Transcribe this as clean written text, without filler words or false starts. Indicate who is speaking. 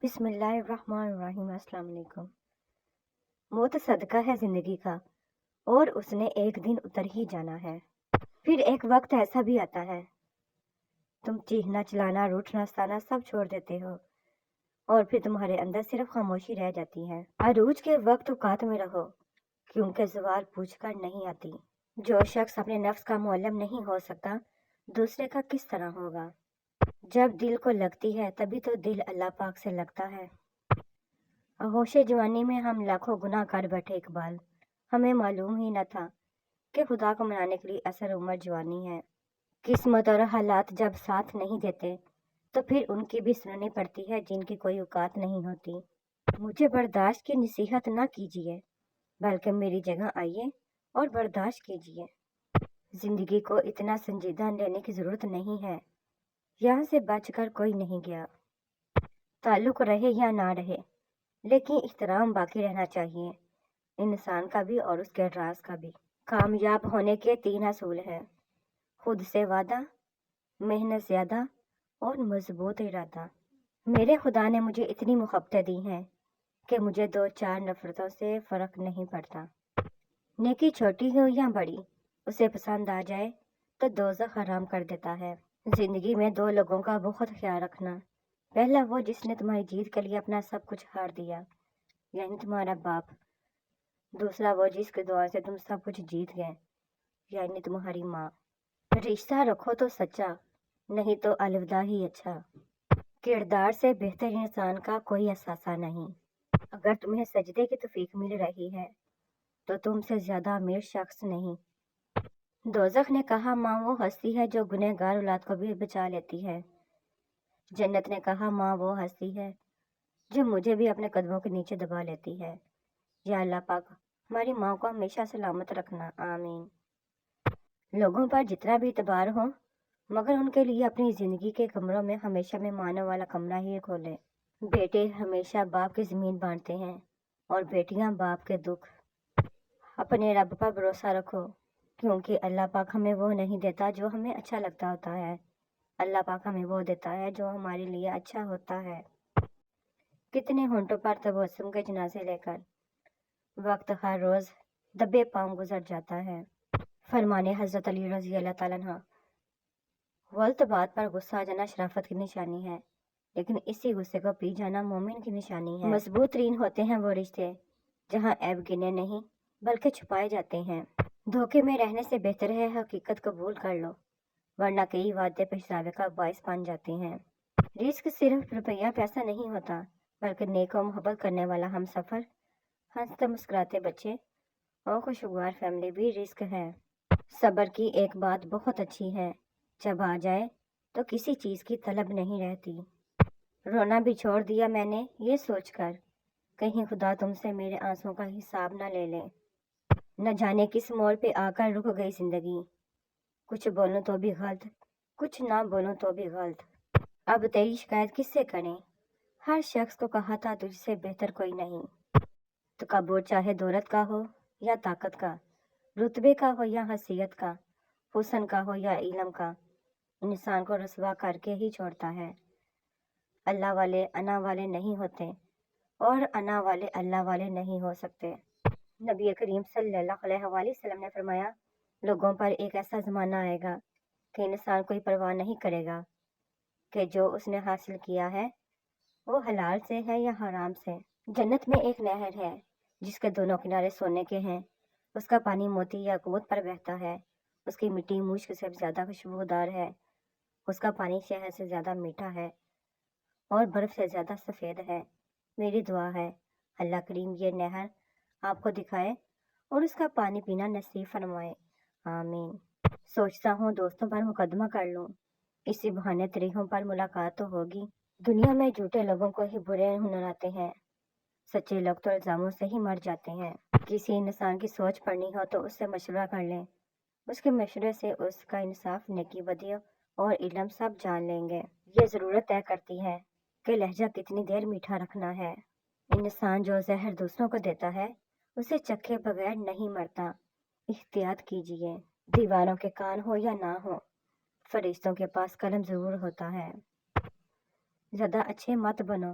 Speaker 1: بسم اللہ الرحمن الرحیم۔ السلام علیکم۔ موت صدقہ ہے زندگی کا، اور اس نے ایک دن اتر ہی جانا ہے۔ پھر ایک وقت ایسا بھی آتا ہے تم چیخنا چلانا روٹھنا سانا سب چھوڑ دیتے ہو، اور پھر تمہارے اندر صرف خاموشی رہ جاتی ہے۔ عروج کے وقت اوقات میں رہو، کیونکہ زوال پوچھ کر نہیں آتی۔ جو شخص اپنے نفس کا معلم نہیں ہو سکتا، دوسرے کا کس طرح ہوگا؟ جب دل کو لگتی ہے تبھی تو دل اللہ پاک سے لگتا ہے۔ ہوش جوانی میں ہم لاکھوں گناہ کر بیٹھے اقبال، ہمیں معلوم ہی نہ تھا کہ خدا کو منانے کے لیے اثر عمر جوانی ہے۔ قسمت اور حالات جب ساتھ نہیں دیتے تو پھر ان کی بھی سننی پڑتی ہے جن کی کوئی اوقات نہیں ہوتی۔ مجھے برداشت کی نصیحت نہ کیجیے، بلکہ میری جگہ آئیے اور برداشت کیجیے۔ زندگی کو اتنا سنجیدہ لینے کی ضرورت نہیں ہے، یہاں سے بچ کر کوئی نہیں گیا۔ تعلق رہے یا نہ رہے، لیکن احترام باقی رہنا چاہیے، انسان کا بھی اور اس کے راز کا بھی۔ کامیاب ہونے کے 3 اصول ہیں: خود سے وعدہ، محنت زیادہ اور مضبوط ارادہ۔ میرے خدا نے مجھے اتنی محبتیں دی ہیں کہ مجھے 2-4 نفرتوں سے فرق نہیں پڑتا۔ نیکی چھوٹی ہو یا بڑی، اسے پسند آ جائے تو دوزخ حرام کر دیتا ہے۔ زندگی میں 2 لوگوں کا بہت خیال رکھنا۔ پہلا وہ جس نے تمہاری جیت کے لیے اپنا سب کچھ ہار دیا، یعنی تمہارا باپ۔ دوسرا وہ جس کی دعا سے تم سب کچھ جیت گئے، یعنی تمہاری ماں۔ رشتہ رکھو تو سچا، نہیں تو الوداع ہی اچھا۔ کردار سے بہتر انسان کا کوئی اثاثہ نہیں۔ اگر تمہیں سجدے کی توفیق مل رہی ہے تو تم سے زیادہ امیر شخص نہیں۔ دوزخ نے کہا ماں وہ ہستی ہے جو گنہگار اولاد کو بھی بچا لیتی ہے۔ جنت نے کہا ماں وہ ہستی ہے جو مجھے بھی اپنے قدموں کے نیچے دبا لیتی ہے۔ یا اللہ پاک ہماری ماں کو ہمیشہ سلامت رکھنا، آمین۔ لوگوں پر جتنا بھی اعتبار ہو، مگر ان کے لیے اپنی زندگی کے کمروں میں ہمیشہ مہمانوں والا کمرہ ہی کھولے۔ بیٹے ہمیشہ باپ کی زمین بانٹتے ہیں اور بیٹیاں باپ کے دکھ۔ اپنے رب پر بھروسہ رکھو، کیونکہ اللہ پاک ہمیں وہ نہیں دیتا جو ہمیں اچھا لگتا ہوتا ہے، اللہ پاک ہمیں وہ دیتا ہے جو ہمارے لیے اچھا ہوتا ہے۔ کتنے ہونٹوں پر تبسم کے جنازے لے کر وقت ہر روز دبے پاؤں گزر جاتا ہے۔ فرمانے حضرت علی رضی اللہ تعالیٰ عنہ، غلط بات پر غصہ آ جانا شرافت کی نشانی ہے، لیکن اسی غصے کو پی جانا مومن کی نشانی ہے۔ مضبوط ترین ہوتے ہیں وہ رشتے جہاں عیب گنے نہیں بلکہ چھپائے جاتے ہیں۔ دھوکے میں رہنے سے بہتر ہے حقیقت قبول کر لو، ورنہ کئی وعدے پچھتاوے کا باعث بن جاتے ہیں۔ رزق صرف روپیہ پیسہ نہیں ہوتا، بلکہ نیک و محبت کرنے والا ہم سفر، ہنستے مسکراتے بچے اور خوشگوار فیملی بھی رزق ہے۔ صبر کی ایک بات بہت اچھی ہے، جب آ جائے تو کسی چیز کی طلب نہیں رہتی۔ رونا بھی چھوڑ دیا میں نے یہ سوچ کر، کہیں خدا تم سے میرے آنسوں کا حساب نہ لے لے۔ نہ جانے کس موڑ پہ آ کر رک گئی زندگی، کچھ بولوں تو بھی غلط، کچھ نہ بولوں تو بھی غلط۔ اب تیری شکایت کس سے کریں؟ ہر شخص کو کہا تھا تجھ سے بہتر کوئی نہیں۔ تکبر چاہے دولت کا ہو یا طاقت کا، رتبے کا ہو یا حیثیت کا، حسن کا ہو یا علم کا، انسان کو رسوا کر کے ہی چھوڑتا ہے۔ اللہ والے انا والے نہیں ہوتے، اور انا والے اللہ والے نہیں ہو سکتے۔ نبی کریم صلی اللہ علیہ وآلہ وسلم نے فرمایا، لوگوں پر ایک ایسا زمانہ آئے گا کہ انسان کوئی پرواہ نہیں کرے گا کہ جو اس نے حاصل کیا ہے وہ حلال سے ہے یا حرام سے۔ جنت میں ایک نہر ہے جس کے دونوں کنارے سونے کے ہیں، اس کا پانی موتی یاقوت پر بہتا ہے، اس کی مٹی مشک سے زیادہ خوشبودار ہے، اس کا پانی شہد سے زیادہ میٹھا ہے اور برف سے زیادہ سفید ہے۔ میری دعا ہے اللہ کریم یہ نہر آپ کو دکھائے اور اس کا پانی پینا نصیب فرمائے، آمین۔ سوچتا ہوں دوستوں پر مقدمہ کر لوں، اسی بہانے تریحوں پر ملاقات تو ہوگی۔ دنیا میں جھوٹے لوگوں کو ہی برے ہنر آتے ہیں، سچے لوگ تو الزاموں سے ہی مر جاتے ہیں۔ کسی انسان کی سوچ پڑھنی ہو تو اس سے مشورہ کر لیں، اس کے مشورے سے اس کا انصاف، نیکی، بدی اور علم سب جان لیں گے۔ یہ ضرورت طے کرتی ہے کہ لہجہ کتنی دیر میٹھا رکھنا ہے۔ انسان جو زہر دوسروں کو دیتا ہے اسے چکھے بغیر نہیں مرتا، احتیاط کیجیے۔ دیواروں کے کان ہو یا نہ ہو، فرشتوں کے پاس قلم ضرور ہوتا ہے۔ زیادہ اچھے مت بنو،